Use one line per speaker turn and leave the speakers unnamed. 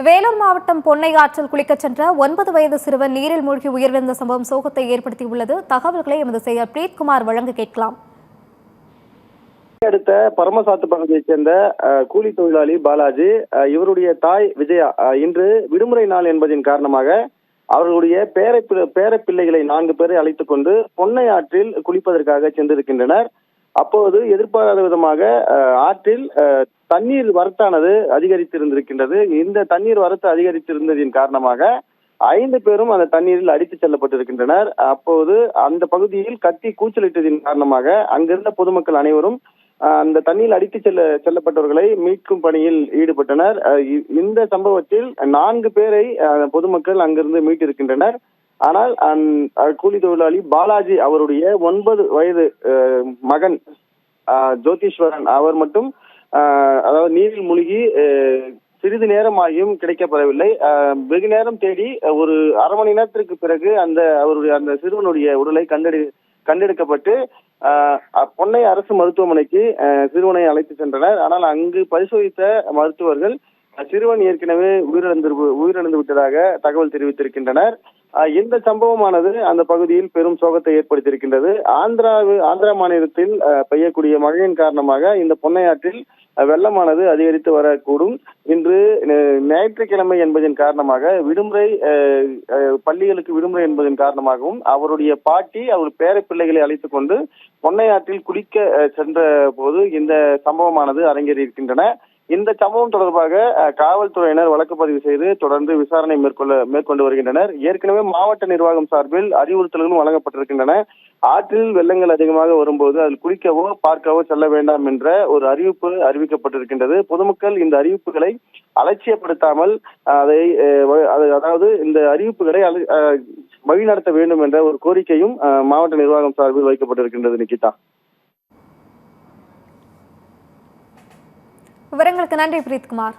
வேலூர் மாவட்டம் பொன்னை ஆற்றில் குளிக்கச் சென்ற 9 வயது சிறுவன் நீரில் மூழ்கி உயிரிழந்த சம்பவம் சோகத்தை ஏற்படுத்தியுள்ளது. தகவல்களை எமது செய்தியாளர் பிரீத்குமார் வழங்க கேட்கலாம்.
அடுத்த பரமசாத்து பகுதியைச் சேர்ந்த கூலி தொழிலாளி பாலாஜி, இவருடைய தாய் விஜயா இன்று விடுமுறை நாள் என்பதின் காரணமாக அவர்களுடைய பேர பிள்ளைகளை 4 பேரை அழைத்துக் கொண்டு பொன்னை ஆற்றில் குளிப்பதற்காக சென்றிருக்கின்றனர். அப்போது எதிர்பாராத விதமாக ஆற்றில் தண்ணீர் வரத்தானது அதிகரித்திருந்திருக்கின்றது. இந்த தண்ணீர் வரத்து அதிகரித்திருந்ததின் காரணமாக 5 பேரும் அந்த தண்ணீரில் அடித்துச் செல்லப்பட்டிருக்கின்றனர். அப்போது அந்த பகுதியில் கத்தி கூச்சலிட்டதின் காரணமாக அங்கிருந்த பொதுமக்கள் அனைவரும் அந்த தண்ணீர் அடித்து செல்லப்பட்டவர்களை மீட்கும் பணியில் ஈடுபட்டனர். இந்த சம்பவத்தில் 4 பேரை பொதுமக்கள் அங்கிருந்து மீட்டிருக்கின்றனர். ஆனால் கூலி தொழிலாளி பாலாஜி அவருடைய 9 வயது மகன் ஜோதீஸ்வரன் அவர் மட்டும் அதாவது நீரில் மூழ்கி சிறிது நேரமாகியும் கிடைக்கப்படவில்லை. வெகு நேரம் தேடி ஒரு அரை மணி நேரத்திற்கு பிறகு அந்த சிறுவனுடைய உடலை கண்டெடுக்கப்பட்டு பொன்னை அரசு மருத்துவமனைக்கு சிறுவனை அழைத்து சென்றனர். ஆனால் அங்கு பரிசோதித்த மருத்துவர்கள் சிறுவன் ஏற்கனவே உயிரிழந்து விட்டதாக தகவல் தெரிவித்திருக்கின்றனர். இந்த சம்பவமானது அந்த பகுதியில் பெரும் சோகத்தை ஏற்படுத்தியிருக்கின்றது. ஆந்திரா மாநிலத்தில் பெய்யக்கூடிய மழையின் காரணமாக இந்த பொன்னை ஆற்றில் வெள்ளமானது அதிகரித்து வரக்கூடும். இன்று ஞாயிற்றுக்கிழமை என்பதன் காரணமாக பள்ளிகளுக்கு விடுமுறை என்பதன் காரணமாகவும் அவருடைய பாட்டி அவர் பேர பிள்ளைகளை அழைத்துக் கொண்டு பொன்னை ஆற்றில் குளிக்க சென்ற போது இந்த சம்பவமானது அரங்கேறி இருக்கின்றன. இந்த சம்பவம் தொடர்பாக காவல்துறையினர் வழக்கு பதிவு செய்து தொடர்ந்து விசாரணை மேற்கொண்டு வருகின்றனர். ஏற்கனவே மாவட்ட நிர்வாகம் சார்பில் அறிவுறுத்தல்களும் வழங்கப்பட்டிருக்கின்றன. ஆற்றில் வெள்ளங்கள் அதிகமாக வரும்போது அதில் குளிக்கவோ பார்க்கவோ செல்ல வேண்டாம் என்ற ஒரு அறிவிப்பு அறிவிக்கப்பட்டிருக்கின்றது. பொதுமக்கள் இந்த அறிவிப்புகளை அலட்சியப்படுத்தாமல் அதாவது இந்த அறிவிப்புகளை வழிநடத்த வேண்டும் என்ற ஒரு கோரிக்கையும் மாவட்ட நிர்வாகம் சார்பில் வைக்கப்பட்டிருக்கின்றது. நிகிதா,
விவரங்களுக்கு நன்றி பிரீத்குமார்.